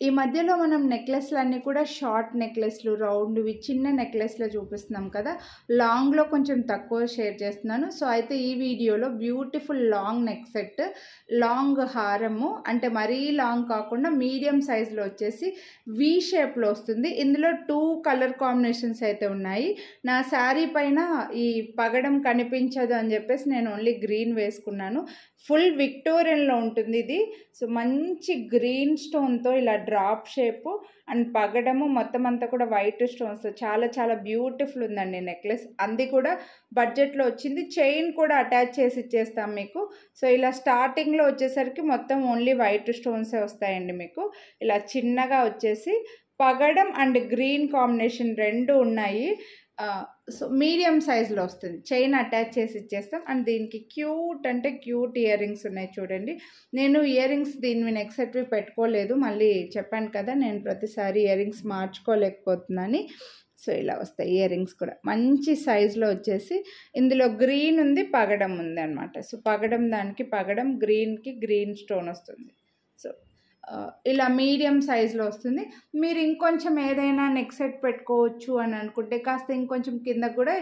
ఈ మధ్యలో మనం నెక్లెస్లన్నీ కూడా షార్ట్ నెక్లెస్లు, రౌండ్వి, చిన్న నెక్లెస్లో చూపిస్తున్నాం కదా. లాంగ్లో కొంచెం తక్కువ షేర్ చేస్తున్నాను. సో అయితే ఈ వీడియోలో beautiful long neck set, long హారము, అంటే మరీ లాంగ్ కాకుండా మీడియం సైజులో వచ్చేసి వి షేప్లో వస్తుంది. ఇందులో 2 కలర్ కాంబినేషన్స్ అయితే ఉన్నాయి. నా శారీ పైన ఈ పగడం కనిపించదు అని చెప్పేసి నేను ఓన్లీ గ్రీన్ వేసుకున్నాను. ఫుల్ విక్టోరియన్లో ఉంటుంది ఇది. సో మంచి గ్రీన్ స్టోన్తో ఇలా డ్రాప్ షేపు అండ్ పగడము మొత్తం అంతా కూడా వైట్ స్టోన్స్, చాలా చాలా బ్యూటిఫుల్ ఉందండి నెక్లెస్. అది కూడా బడ్జెట్లో వచ్చింది. చైన్ కూడా అటాచ్ చేసి ఇచ్చేస్తాం మీకు. సో ఇలా స్టార్టింగ్లో వచ్చేసరికి మొత్తం ఓన్లీ వైట్ స్టోన్సే వస్తాయండి మీకు. ఇలా చిన్నగా వచ్చేసి పగడం అండ్ గ్రీన్ కాంబినేషన్ 2 ఉన్నాయి. సో మీడియం సైజులో వస్తుంది. చైన్ అటాచ్ చేసి ఇచ్చేస్తాం. అండ్ దీనికి క్యూట్ అంటే క్యూట్ ఇయర్ రింగ్స్ ఉన్నాయి చూడండి. నేను ఇయర్ రింగ్స్ దీని నెక్ సెట్వి పెట్టుకోలేదు. మళ్ళీ చెప్పాను కదా నేను ప్రతిసారి ఇయర్ రింగ్స్ మార్చుకోలేకపోతున్నాను. సో ఇలా వస్తాయి ఇయర్ రింగ్స్ కూడా మంచి సైజులో వచ్చేసి. ఇందులో గ్రీన్ ఉంది, పగడం ఉంది అనమాట. సో పగడం దానికి పగడం, గ్రీన్కి గ్రీన్ స్టోన్ వస్తుంది. సో ఇలా మీడియం సైజులో వస్తుంది. మీరు ఇంకొంచెం ఏదైనా నెక్ సెట్ పెట్టుకోవచ్చు అని అనుకుంటే కాస్త ఇంకొంచెం కింద కూడా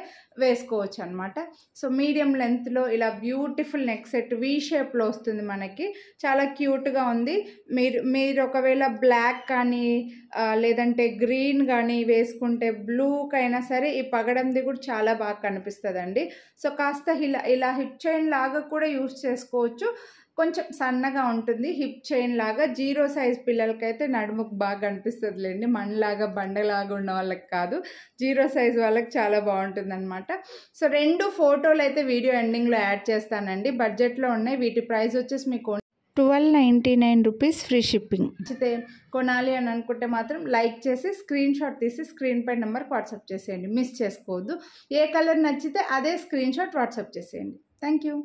వేసుకోవచ్చు అనమాట. సో మీడియం లెంత్లో ఇలా బ్యూటిఫుల్ నెక్ సెట్ వి షేప్లో వస్తుంది మనకి. చాలా క్యూట్గా ఉంది. మీరు ఒకవేళ బ్లాక్ కానీ లేదంటే గ్రీన్ కానీ వేసుకుంటే, బ్లూకైనా సరే ఈ పగడంది కూడా చాలా బాగా కనిపిస్తుందండి. సో కాస్త ఇలా హిప్ చైన్ లాగా కూడా యూస్ చేసుకోవచ్చు. కొంచెం సన్నగా ఉంటుంది హిప్ చైన్ లాగా. 0 సైజ్ పిల్లలకైతే నడుముకు బాగా కనిపిస్తుందిలేండి. మనలాగా బండలాగా ఉన్న వాళ్ళకి కాదు, 0 సైజ్ వాళ్ళకి చాలా బాగుంటుంది అనమాట. సో 2 ఫోటోలు అయితే వీడియో ఎండింగ్లో యాడ్ చేస్తానండి. బడ్జెట్లో ఉన్నాయి. వీటి ప్రైస్ వచ్చేసి మీకు 1299 రూపీస్, ఫ్రీ షిప్పింగ్. నచ్చితే కొనాలి అని అనుకుంటే మాత్రం లైక్ చేసి స్క్రీన్ షాట్ తీసి స్క్రీన్ పై నెంబర్కి వాట్సాప్ చేసేయండి. మిస్ చేసుకోవద్దు. ఏ కలర్ నచ్చితే అదే స్క్రీన్ షాట్ వాట్సాప్ చేసేయండి. Thank you.